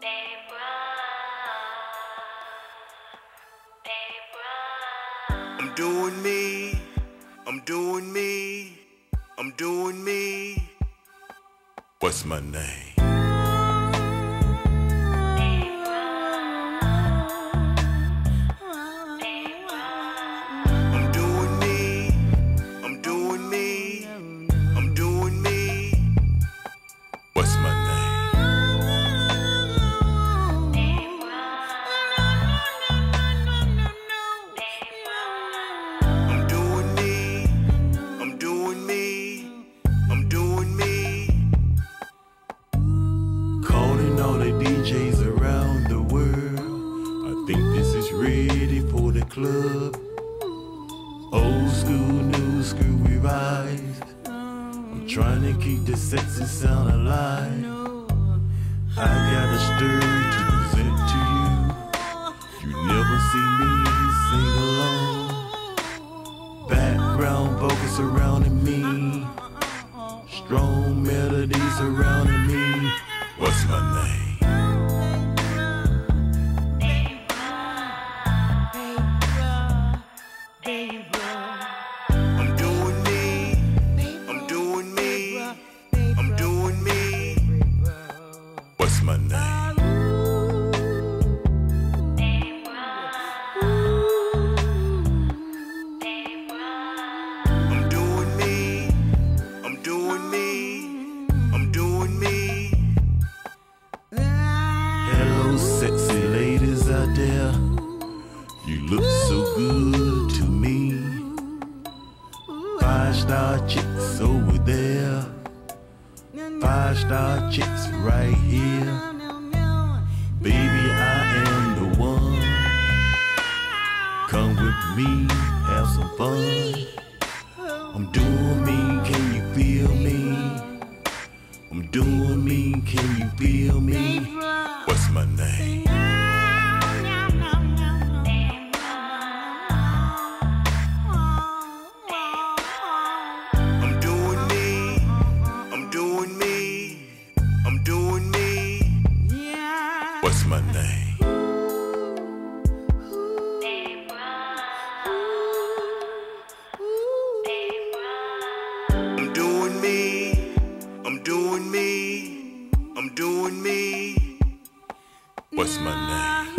I'm doing me, I'm doing me, I'm doing me. What's my name? I'm doing me, I'm doing me, I'm doing me. What's my name? I'm doing me, I'm doing me, I'm doing me. Calling all the DJs around the world. I think this is ready for the club. Old school, new school revised. I'm trying to keep the sexy sound alive. I got a story to present to you. You never see me sing alone. Background vocals surrounding me. Strong melodies surrounding me. What's my name? I'm doing me, I'm doing me, I'm doing me. What's my name? I'm doing me, I'm doing me, I'm doing me. Hello, sexy ladies out there. You look so good to me. 5-star chicks over there. 5-star chicks right here. Baby, I am the one. Come with me, have some fun. I'm doing me, can you feel me? I'm doing me, can you feel me? What's my name? I'm doing me, I'm doing me, I'm doing me. What's my name? I'm doing me, I'm doing me, I'm doing me. What's my name?